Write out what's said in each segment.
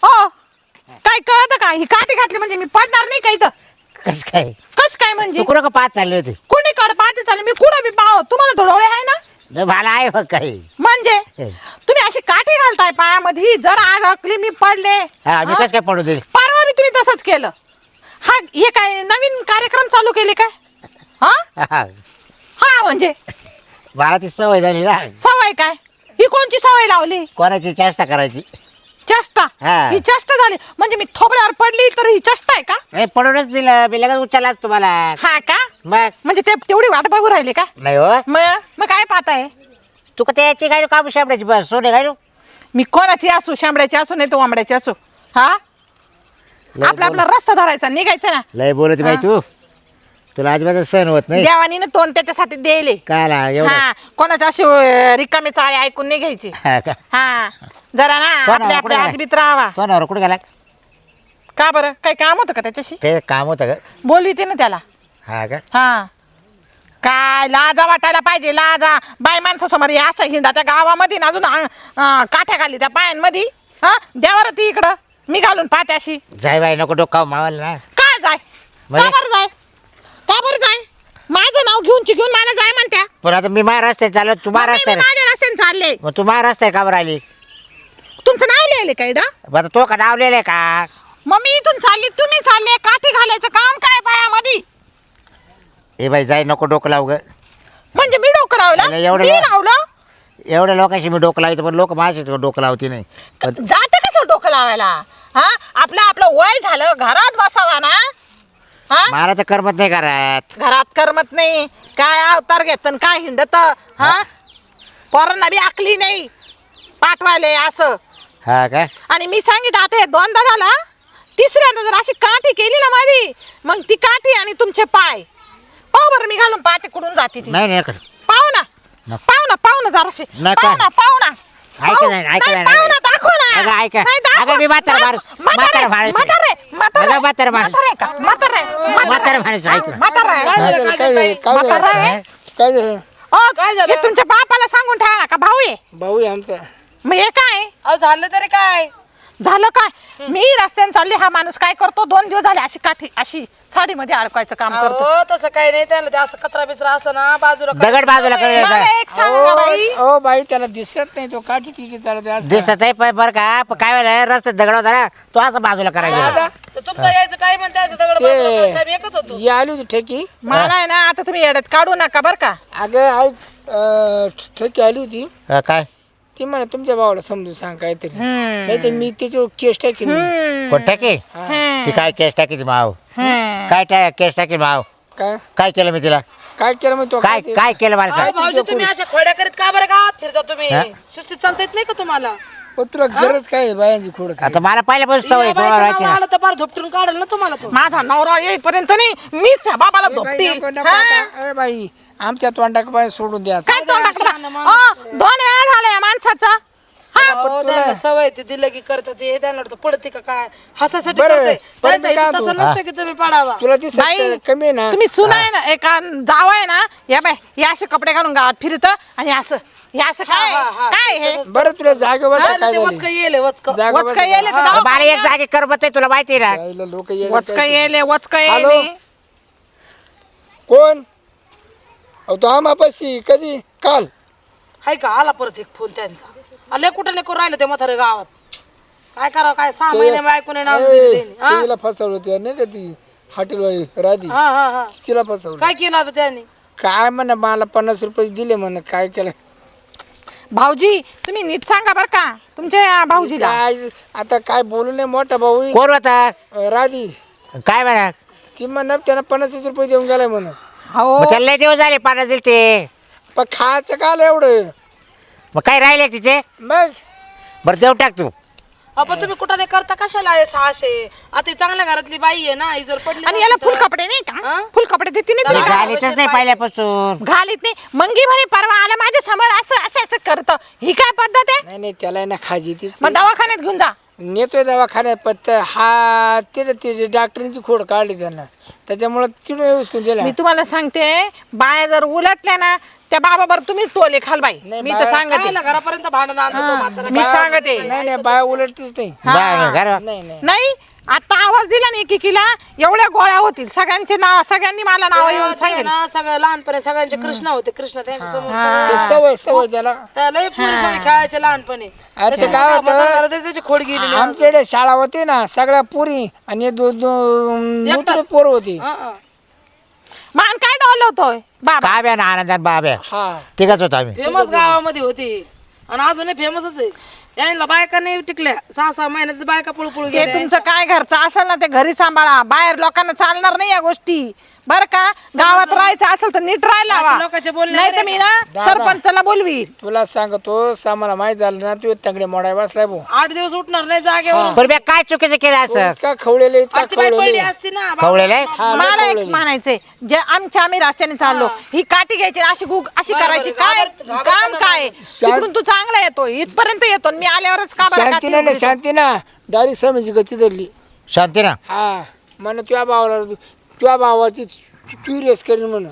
हो काय कळत का? ही काठी घातली म्हणजे मी पडणार नाही का इथं? कस काय कस काय म्हणजे? तू कुठं का पाहत चालले होते? कोणी कड पाहते चालेल, मी कुठं बी पाहो. तुम्हाला डोळे आहे ना? नाही, मला आहे बघ काही. म्हणजे तुम्ही अशी काठी घालताय पायामध्ये, जर आग आकली मी पडले. हा मी कस काय पडू देईल? परवा मी तुम्ही तसंच केलं. हा हे काय नवीन कार्यक्रम चालू केले काय? हा हा, हा म्हणजे मला ती सवय झाली ना सवय काय? ही कोणची सवय लावली? कोणाची चेष्टा करायची. चेष्टा? हा. ही चेष्टा झाली म्हणजे मी थोबड्यावर पडली तर ही चेष्टा आहे का? नाही पडूनच दिलं मी, लगेच उचललाच तुम्हाला. हा का? मग म्हणजे ते तेवढी वाट बघू राहिले का? नाही हो, मग काय पाहताय? तू का त्याची काय काबू शाबड्याची बस सोने काय मी कोणाची असू, शांबड्याची असू नाही तो आंबड्याची असू. हा आपला आपला रस्ता धरायचा, निघायचा ना. लय बोलत बाई हा. तू, तुला अजिबात सहन होत नाही. देवानीनं तोंड त्याच्यासाठी द्यायले. काला एवढं हा कोणाची अशी रिकामी चाळी ऐकून नाही घ्यायची. हा का? हा जरा ना कोण आपल्या कुठे आपल्या गेला? आजीबीत राहावा. तो नवरा कुठे गेला? का बरं काही काम होतं का त्याच्याशी? ते काम होतं का? बोलवीते ना त्याला. हा का? हा काय लाजा वाटायला पाहिजे, लाजा. बाय माणसासमोर हे असं हिंडा त्या गावामध्ये ना, अजून काठ्या घाली त्या पायांमध्ये. हा द्यावर ती इकडं मी घालून पाहते अशी. जाय बाई नको डोकाव मावाला ना. काय जाय? का म्हणजे? बरं जाय? का बरं जाय? माझं नाव घेऊन मला जाय म्हणत्या. पण आता मी माझ्या रस्त्यात चाललो, तू माझ्या मग मी रस्त्यात. माझ्या रस्त्याने चालले. मग तू माझ्या रस्त्यात का बरं आली? तुमचं नाव लिहिले काय डा? मग आता तो का नाव लिहिलंय का? मग मी इथून चालली, तुम्ही चालले. काठी घालायचं काम काय पायामध्ये? ए बाई जाय नको डोकं लावू ग. म्हणजे मी डोकं अरे लावलं? एवढं मी लो- लावलं? एवढ्या लोकांशी मी डोकं लावायचं, पण लोक माझ्या डोकं लावती नाही. पण जाते कसं डोकं लावायला? हा आपलं वय झालं, घरात बसावा ना. हा मला तर करमत नाही करत. घरात करमत नाही. काय अवतार घेत आणि काय हिंडत. हा पोरांना बी आकली नाही पाठवायले असं. हा का? आणि मी सांगितलं आता हे दोनदा झाला, तिसऱ्यांदा जर अशी काठी केली ना माझी, मग ती काठी आणि तुमचे पाय पाहू बरं. मी घालून पाहते कुठून जाते ती. नाही नाही कर. पाहू ना नको. पाहू ना जराशी. नका. पाहू ना ऐका नाही, ऐका नाही. पाहू ना दाखव ना. अगं, ऐका. नाही, दाखव. अगं, मी म्हातारा माणूस. म्हातारा माणूस आहे. अगं, म्हातारा माणूस. म्हातारा माणूस, ऐक ना. काय झालं? काय झालं? तुमच्या बापाला सांगून ठेवा का भाऊ आहे? भाऊ आहे आमचा. मग हे काय अहो झालं तरी काय झालं? काय मी रस्त्याने चालले, हा माणूस काय करतो? 2 दिवस झाले अशी काठी अशी साडीमध्ये अडकवायचं काम करतो. हो तसं काही नाही, त्याला ते असं कचरा बिचरा असलं ना बाजूला दगड बाजूला कर. मला एक सांगा बाई. ओ बाई त्याला दिसत नाही तो काठी ठीक चालत आहे असं. दिसत आहे पण बरं का, पण काय वेळेला रस्त्यात दगड होता ना, तो असं बाजूला करायचा. तर तुमचा यायचं टाइम आणि त्याचं दगड बाजूला करायचं time एकच होतो. ही आली होती ठेकी. मला आहे ना आता तुम्ही येड्यात काढू नका बर का. अगं ऐक, ठेकी आली होती. काय ती म्हणा तुमच्या भावाला समजून सांग काहीतरी. हम्म. नाही तर मी त्याच्यावर केस टाकीन. कोण टाकी? हम्म. ती काय केस टाकी ती माव? हम्म. काय केस टाकी माव? काय काय केलं मी तिला? काय केलं मग तो? काय काय केलं मला अहो, सांग? भाऊजी तुम्ही अशा खोड्या करीत का बरं गावात फिरता तुम्ही? हा? शिस्तीत चालता येत नाही का तुम्हाला? पण तुला गरज काय आहे बायांची खोड खायची? आता मला पहिल्यापासून सवय या तुम्हाला बाईचं माहिती नाव ना. आलं तर फार झोपटून काढेल ना तुम्हाला तो. माझा नवरा येईपर्यंत नाही मीच बाबाला ए बाई, धोपतील. नको, नको हा? आता. ए बाई आमच्या तोंडाक बाई सोडून द्या. काय तोंड अशा टाकलं? ना माणूस. 2 वेळा झालं या माणसाचं. अहो, त्यांना सवय ते दिलं की करतात हे, त्यांना वाटतं पडते का काय हसासाठी बरं, करते. पण त्यांचं मी काय इथं तसं म्हणतो? नसतं की तुम्ही पडावा. तुला ती बाई, सत्य कमी आहे ना. तुम्ही सुनाय ना एका जावाय ना, या बाय या असे कपडे घालून गावात फिरत आणि असं हे असं काय हा. काय हे बरं तुला जागे बसा हा, काय ते झाली? वचकं येले वचकं. जागे वचका येले तर अरे मला एक जागी करमत आहे, तुला माहिती आहे ना. लोक वचका येले वचका हॅलो? येले. कोण? अहो तो आमापाशी कधी काल. हाय का आला परत एक फोन त्यांचा. आले कुठं नाही करून राहिलं ते म्हातारे गावात. काय करावं काय 6 महिने बायकोने नाव दिलं त्यांनी. हा? तिला फसवलं होती नाही का ती हॉटेलवाली राधी. हा. तिला फसवलं. काय केलं आता त्यांनी? काय म्हणा मला 50 रुपये दिले म्हण. काय केलं भाऊजी तुम्ही नीट सांगा बर का तुमच्या भाऊजीला. काय आता काय बोलू नये. मोठा भाऊ आहे, कोण होता? राधी. काय म्हणा? ती म्हण त्यानं 50 रुपये देऊन गेलाय म्हण. हो मग त्याला लय दिवस झाले पाण्यात दिले ते. पण खायचं काल एवढं. मग काय राहिले तिचे? मग बरं देऊ टाक तू. आपण तुम्ही कुठं नाही करता कशाला असे? आता ही चांगल्या घरातली बाई आहे ना, ही जर पडली आणि ना याला तिथं- फुल कपडे नाही का? हा? फुल कपडे देते नाही मी तुला? घालीतच नाही पहिल्यापासून. घालीत नाही. मंगी म्हणे परवा आला माझ्या समोर असं असं असं करतं. ही काय पद्धत आहे? नाही त्याला आहे ना खाजी तीच मग दवाखान्यात घेऊन जा. नेतोय दवाखान्यात. पण हा तिथे डॉक्टरीची खोड काढली त्यांना, त्याच्यामुळे तिथून उसकून दिला. मी तुम्हाला सांगते बाया जर उलटल्या ना त्या बाबा बरं तुम्ही टोले खाल बाई नाही, मी तर सांगते खायला घरापर्यंत भांडण आणतो तो म्हातारा. मी सांगते नाही बाया उलटतीच नाही घर नाही नाही नाही आता आवाज दिला नाही एकेकीला एवढ्या गोळ्या होतील सगळ्यांचे नाव सगळ्यांनी मला नाव येऊन ते सांगितलं ना सगळं लहानपणी सगळ्यांचे कृष्ण होते कृष्ण त्यांच्या समोर ते सवय त्याला त्या लय पोरी सगळे खेळायचे लहानपणी अरे ते काय होतं त्याची खोड गेलेली आमच्याकडे शाळा होती ना सगळ्या पुरी आणि दुसरे पोर होती मान काय डोल होतोय बाबा बाब्या ना आनंदात बाब्या हा तिघच होतो आम्ही फेमस गावामध्ये होती आणि अजूनही फेमसच आहे यांना बायका नाही टिकल्या 6-6 महिन्यात बायका पळू पळू हे गेल्या तुमचं काय घरचं असेल ना ते घरी सांभाळा बाहेर लोकांना चालणार नाही या गोष्टी बर का गावात राहायचं असेल तर नीट राहायला असे हवा. लोकांचे बोलणे नाही तर मी ना सरपंचाला बोलवी तुला सांगतो सामाला माहित झालं ना तू तंगडे मोडाय बसलाय भाऊ 8 दिवस उठणार नाही जागेवर पण मी काय चुकीचं केलं असं इतका खवळलेले इतका ती बाई पडली खवळलेले असती ना खवळलेलं मला एक म्हणायचंय जे आम्ही रस्त्याने चाललो ही काठी घ्यायची आणि अशी करायची काय काम काय तिकडून तू चांगला येतो इथपर्यंत येतो आणि मी आल्यावरच का बरं शांती काठी ना उघडीतो? शांती ना डायरेक्ट समजी गच्ची धरली शांती ना हा म्हण तुझ्या भावाची क्युरियस करीन म्हण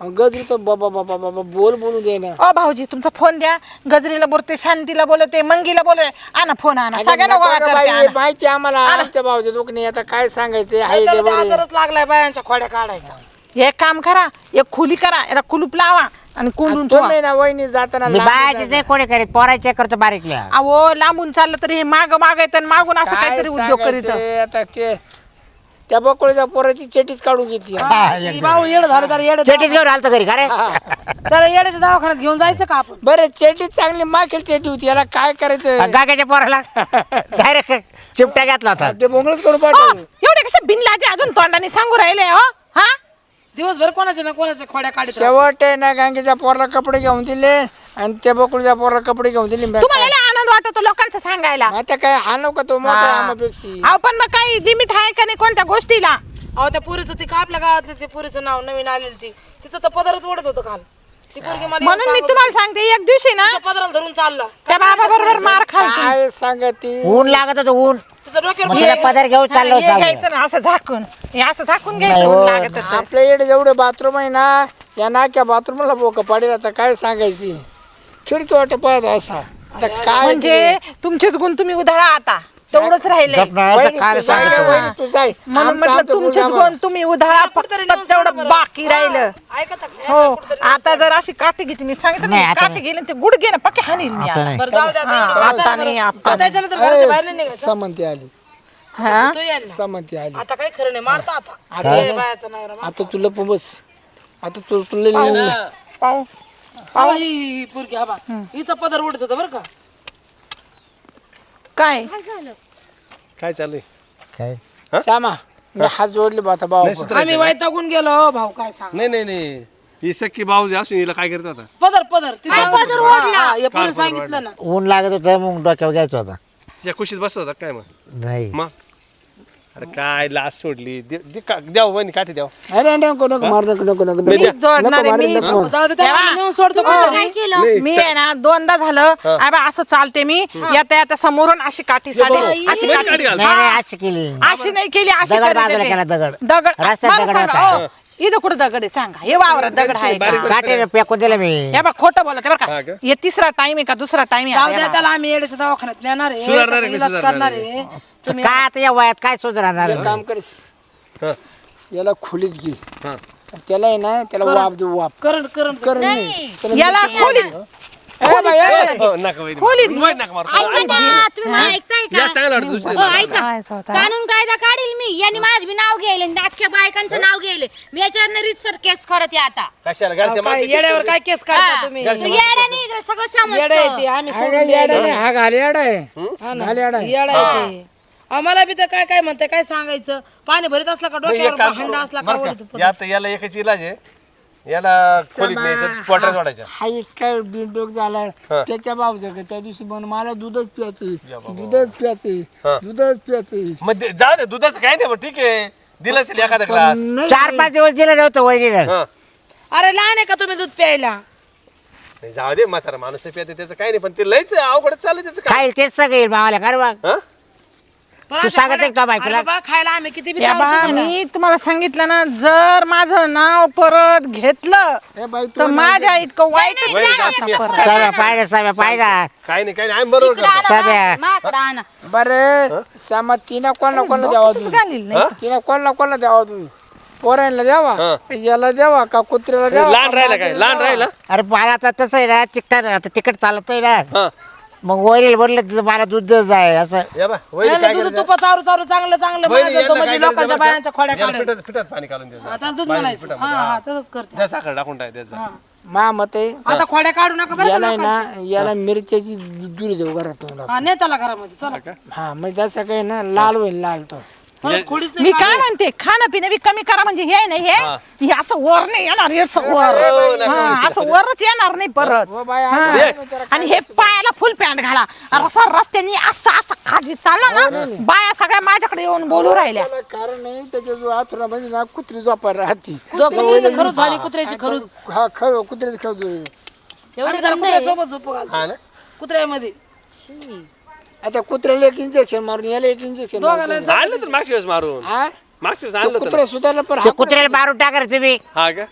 गजरी तर बाबा बाबा बाबा बोलून दे ना ओ भाऊजी तुमचा फोन द्या गजरीला बोलते शांतीला बोलते मंगीला बोलते आणा फोन आणा सगळ्यांना गोळा नका करते बाई, आणा. माहिती आम्हाला आमच्या भावाच्या दुखणे आता काय सांगायचं आहे त्याला ते ते बरं. आजारच लागलाय बायांच्या खोड्या काढायचा एक काम करा एक खोली करा याला कुलूप लावा आणि कोंडून ठेवा तुम्ही ना वहिनी जाताना मी लांब बायाचे जाता. जे कोणी करीत पोराचे करतो बारीकल्या अहो लांबून चाललं तरी हे माग येत आणि मागून असं काय काहीतरी उद्योग करीत सांगायचं आता ते त्या बकोळीच्या पोराची चेटीच काढून घेतली ती भाऊ येड झालं तर येड चेटीच घेऊन आलतो घरी का रे त्याला येड्याच्या दवाखान्यात घेऊन जायचं का आपण बरं चेटी चांगली माखेल चेटी होती याला काय करायचं गाग्याच्या पोराला डायरेक्ट चिमटा घातला होता ते बोंगळच करून ओ, पाठवलं एवढे कसे बिनलाजे अजून तोंडाने सांगू राहिले हो हा दिवसभर कोणाच्या ना कोणाच्या खोड्या काढत शेवट आहे ना गांगीच्या पोराला कपडे घेऊन दिले आणि त्या बकुळीच्या पोराला कपडे घेऊन दिले तुम्हाला लय आनंद वाटतो लोकांचं सांगायला आता काय हा नको तो मोठा आहे आम्हापेक्षा अहो पण मग काही लिमिट आहे का नाही कोणत्या गोष्टीला अहो त्या पुरीचं ती का आपल्या गावातलं ते पुरीचं नाव नवीन आलेलं ती तिचं तर पदरच ओढत होतं काल ती पोरगी मला म्हणून मी तुम्हाला सांगते एक दिवशी ना तिच्या पदराला धरून चालला त्या बाबा बरोबर मार खाल तुम्ही. काय सांगते ऊन लागत होतं ऊन तिचं डोक्यावर मग तिला पदर घेऊन चाललो हे होतो घ्यायचं ना असं झाकून हे असं झाकून घ्यायचं ऊन लागत होतं. आपल्या इकडे जेवढे बाथरूम आहे ना या नाक्या बाथरूमला बोका पाडेल आता काय सांगायची खिडकी वाट पाहत असा आता काय म्हणजे तुमचेच गुण तुम्ही उधळा आता तेवढंच राहिले असं काल सांगतो तू जाय म्हणून म्हटलं तुमचेच गुण तुम्ही उधळा फक्त तेवढं बाकी राहिलं ऐकत हो आता जर अशी काठी घेतली मी सांगितलं नाही, ना, आता काठी गेली ते गुडघे ना पक्के हानील मी आता आता. नाही बरं जाऊ द्या आता नाही आता. त्याच्यानंतर घराच्या बाहेर नाही निघायचं समंती आली हा? तो येईन ना. समंती आली आता काही खरं नाही मारता आता ते बायाचा नवरा आता तुला बस आता तुला पाहू हा ही पोरगी हा बा हिचा पदर उडत होता बरं का काय काय चालू काय सामा मी हात जोडले बा आता भाऊ आम्ही वैतागून गेलो हो भाऊ काय सांग नाही ही सख्खी भाऊ असून हिला काय करत होता पदर तिचा ओढला या पोरी सांगितलं ना ऊन लागत होतं मग डोक्यावर घ्यायचं होता तिच्या खुशीत बसत होता काय मग नाही मग अरे काय लाच सोडली द्याव बहिणी काठी द्याव अरे नको मार नको मी जोडणार आहे, मी जाऊ दे त्याला आम्ही नेऊन सोडतो मी आहे ना दोनदा झालं अबे असं चालते मी येता येता समोरून अशी काठी साडी अशी काठी काठी घाल. नाही नाही, अशी केली अशी नाही केली अशी दगड करत बाजूला येते. केला, दगड. दगड रस्त्यात मला दगड सांगा, होता. ओ, इथं कुठं दगड आहे सांगा हे वावरात दगड आहे का? काठी फेकून दिलं मी हे बघ खोटं बोलत बरं हा का का? हे तिसरा टाइम आहे का दुसरा टाइम जाऊ आहे द्या आता? त्याला आम्ही येड्याच्या दवाखान्यात नेणार आहे सुधारणार आहे, त्याचा इलाज सुधारणार करणार आहे. आहे काय आता या वयात काय सुधारणार काम कर हा याला खोलीत घे हा त्याला आहे ना त्याला वाप देऊ वाप करंट कर नाही याला खोली ए बाई, ए. हो, नका वहिनी. वहिनी नका मारू. ऐका ना तुम्ही मला ऐकताय या का चांगला वाटतं दुसरी हो ऐका काय होतं? कानून कायदा काढील मी यांनी माझं बी नाव घ्यायले आणि अख्ख्या बायकांचं नाव घ्यायले मी याच्यावर रीतसर केस करत आहे आता कशाला घरच्या काय मागे येड्यावर काय केस काढता तुम्ही तू येड्याने सगळं येडा आहे ते समजतं आम्ही अरे सोडून येडा नाही, हा घालेड आहे हा ना. घालेड आहे येडा आहे ते आम्हाला बी तर काय काय म्हणते काय सांगायचं पाणी भरीत असला का नाही, एक डोक्यावर काम हंडा करू. असला का बरं ओढतो का? यात याला एकच इलाज आहे याला खोलीत न्यायचं पोटात जोडायच्या हा इतका बिनडोक झाला त्याच्या बाबतीत त्या दिवशी म्हणून मला दूधच प्यायचं दूधच हा. प्यायचं दूधच प्यायचं मग जाऊ दे दुधाचं काय नाही बरं, ठीक आहे दिलं असेल एखादा ग्लास नाही 4-5 दिवस दिलं नव्हतं वहिनीला हा अरे लहान आहे का तुम्ही दूध प्यायला नाही जाऊ दे म्हातारा माणूस आहे, प्याते त्याचं काय नाही पण ते लयच अवघड चालू त्याचं काय खाईल तेच सगळं येईल मावाला कर बा हा? पण तू अशा सांगत आहे का अरे बायकोला बाबा खायला आम्ही किती बी या चालतो बा तुम्हाला. मी तुम्हाला सांगितलं ना, जर माझं नाव परत घेतलं ए बाई तर माझ्या इतकं वाईट सव्या पाहिला काही नाही आम्ही बरोबर करतो. सभ्या. माकडं आणा. बरं सामा तिनं कोणाला द्यावा तुम्ही घालील नाही तिनं कोणाला द्यावा तुम्ही पोरांना द्यावा याला द्यावा का कुत्र्याला द्यावा लहान राहिला काय लहान राहिला अरे मला आता तसं आहे ना चिकट आता तिकट चालत आहे ना हा मग वरील बोललं तर मला दूध जाय असं या बा वहिनी याला काय दूध करायचं? तुप चारू चारू चांगलं चांगलं वहिनी, माझं तो यांना म्हणजे काय करायचं लोकांच्या बरं का? बायांच्या खोड्या याला काढायला. पिठात पाणी घालून द्यायचं आता दूध म्हणायचं हा तसंच करते त्या साखर टाकून टाक त्याचा मा मत आहे आता खोड्या काढू नका बरं का याला आहे लोकांच्या. ना याला मिरच्याची दुरी देऊ घरात तुम्हाला. हा नेताला घरामध्ये चला हा म्हणजे तसं काही ना लाल होईल लाल तो परत खोडीच मी काय म्हणते, खाणं पिणं बी कमी करा. म्हणजे हे नाही हे असं वर नाही येणार, हे असं वर हा, असं वरच येणार नाही परत. हो बाई हा. आणि हे पायाला फुल पॅन्ट घाला. असं रस्त्याने असं असं खाली चालला ना, बाया सगळ्या माझ्याकडे येऊन बोलू राहिल्या. त्याला कारण नाही त्याच्या जो आथुरा म्हणजे ना कुत्री झोपा राहती कुत्र्याची खरूच आणि कुत्र्याची खरूच हा कुत्र्याची खेळ आम्ही जरा कुत्र्यासोबत झोपू घालतो हा ना कुत्र्यामध्ये आता कुत्र्याला एक इंजेक्शन मारून याला एक इंजेक्शन दोघाला आणलं तर मागच्या वेळेस मारून हा मागच्या वेळेस आणलं तर कुत्रा सुधारला पण ते कुत्र्याला मारून टाकायचं तुम्ही हा का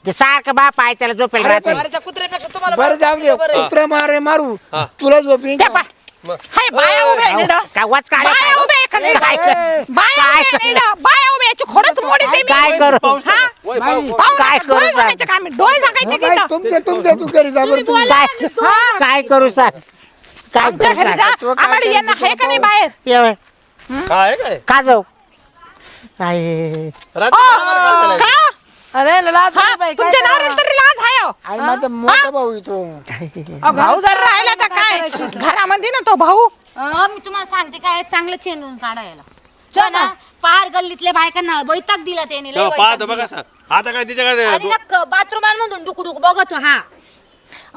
ते सारखं बा पाय त्याला झोपेल राहते अरे त्या कुत्र्यापेक्षा तुम्हाला बरं जाऊ दे बरं आहे. कुत्रा मारू तुला झोप येईन का? हाय बाया उभ्या आहे नीडं. काय वाच काढ बाया उभ्या आहे खाली. काय कर- बाया उभ्या आहे नीडं. बाया उभ्या याची खोडच मोडी ते मी. काय करू हा? वय, बाई, पाहू काय नका, करू डोळे सांग? झाकायचे का आम्ही? डोळे झाकायचे हो की बाई, इथं? तुमच्या तू घरी जा बरं तुम्ही काय काय करू सांग काय आमच्या करू घरी जा. सांग आम्हाला यांना आहे का नाही बाहेर? एवढं. काय काय का जाऊ काय रात्री आम्हाला काय करायचं? का? अरे लाज हा? नाही बाई, काय तुमच्या करावं? नवऱ्याला तरी लाज आहे हो. आणि माझा मोठा भाऊ येतो भाऊ जर राहिला तर काय घरामध्ये ना तो भाऊ. मी तुम्हाला सांगते काय चांगलं चेंडून काढायला ना पार गल्लीतल्या बायकांना बैठक दिला त्याने लय तेव्हा वैताग पाहतो दिला. बघा सांग आता काय तिच्याकडे आणि ना बाथरूमांमधून डुकडुक बघतो हा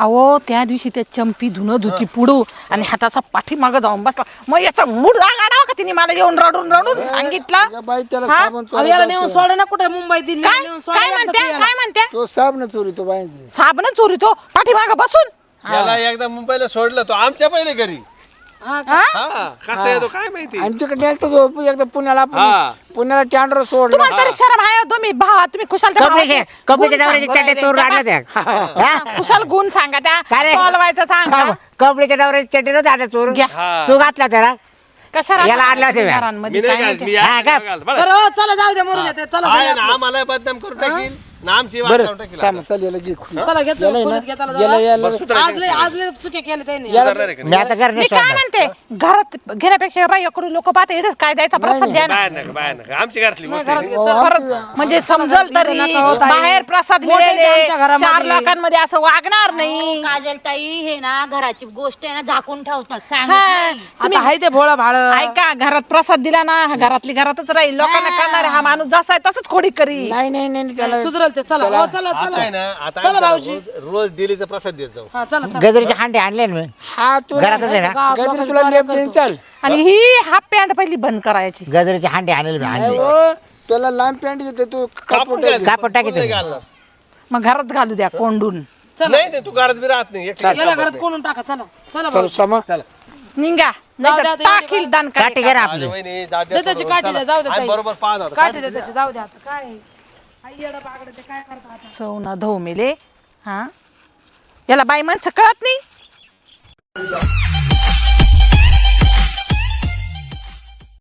अहो त्या दिवशी त्या चंपी धुणं धुती पुढू आणि हाताचा पाठीमागं जाऊन बसला. मग याचा मूड राग आला का तिने मला येऊन रडून रडून सांगितलं. बाई त्याला हा? साबण अहो, याला नेऊन सोडा ना कुठे मुंबई दिल्ली काय नेऊन सोडा काय एकदा म्हणते तू याला. काय म्हणते? तो साबण चोरी तो बाईंची साबण चोरी तो पाठीमागं बसून. याला एकदा मुंबईला सोडलं तो आमच्या पहिले घरी हा का? हा कसं येतो काय माहिती आणि तिकडे नेलतो तो एकदा पुण्याला हा. आपण पुण्याला टँडर सोडला तुम्हाला तरी शरम आहे हो तुम्ही भावा, तुम्ही खुशाल त्या कपड्याच्या भावाचे कपड्याच्या गुण नवऱ्याचे सांगू चड्डे चोरून राहिले. आणलं त्या हा, खुशाल गुण सांगा त्या काय रे? बोलवायचं सांगा. कपड्याच्या नवऱ्याचे चड्डे नव्हते आणले चोरून घ्या. हा. तू घातला त्याला कशाला याला आणलं होतं का? घरांमध्ये मी नाही काय घालत, माहिती? मी हा का? याच घालत. बरं. बरं हो, चला जाऊ द्या मरू द्या चला घरी आहे ना, आपलं. आम्हाला बदनाम करून टाकील ना आमची वाट बरं लावून टाकील सामा चल याला घे खुली. चला घेतो याला खोलीत ना, घे, चला याला जरा. याला आज लय चुके केले त्यांनी सुधारणार आहे का मी नाही? आता घर मी नाही काय सोडणार. म्हणते, घरात घेण्यापेक्षा बाईकडून लोक पाहते इथेच काय द्यायचा प्रसाद द्या ना. बाहेर नका बाहेर नका आमची घरातली गोष्ट घरात आहे. घे, चला. परत म्हणजे समजल तरी नका होत आहे. बाहेर प्रसाद मोठे ते मिळेल आमच्या घरामध्ये. 4 लोकांमध्ये असं वागणार नाही. काजल ताई हे ना घराची गोष्ट आहे ना झाकून ठेवतात सांगत हा. नाही. आता हाय ते भोळा भाळ ऐका, घरात प्रसाद दिला ना घरातली घरातच राहील. लोकांना कळणार हा माणूस जसा आहे तसंच खोडी करी. नाही नाही नाही त्याला सुधरल ते चला हो चला असं चला आहे ना आता चला आमच्या भाऊजी. रोज डेलीचा प्रसाद देत जाऊ हा चला चला गजरीचे हांडे आणले ना मी हा तू घरातच आहे ना गजरी तुला लेप देईन चाल आणि ही हाफ पॅन्ट पहिली बंद करायची. गजरीचे हांडे आणले मी आणले हो तुला लांब पॅन्ट घेते तू कापून कापून कापड टाकी नाही तुम्ही. घालणार. मग घरात घालू द्या कोंडून. नाही ते तू घरात बी राहत नाही एकटी याला घरात कोणून टाका चला चला चल भाऊ समा निघा जाऊ द्या, नाहीतर टाकील दान काठी घ्या ना आपली माझ्या वहिनी जाऊ द्या दे त्याची सोडून. काठी चला. द्या, जाऊ द्या आम्ही ताई. बरोबर पाहत होतो. काठी दे त्याची जाऊ द्या आता काय आहे? आई येडं बागडं ते काय करता आता सौना धो मेले. हा याला बाई माणसं कळत नाही.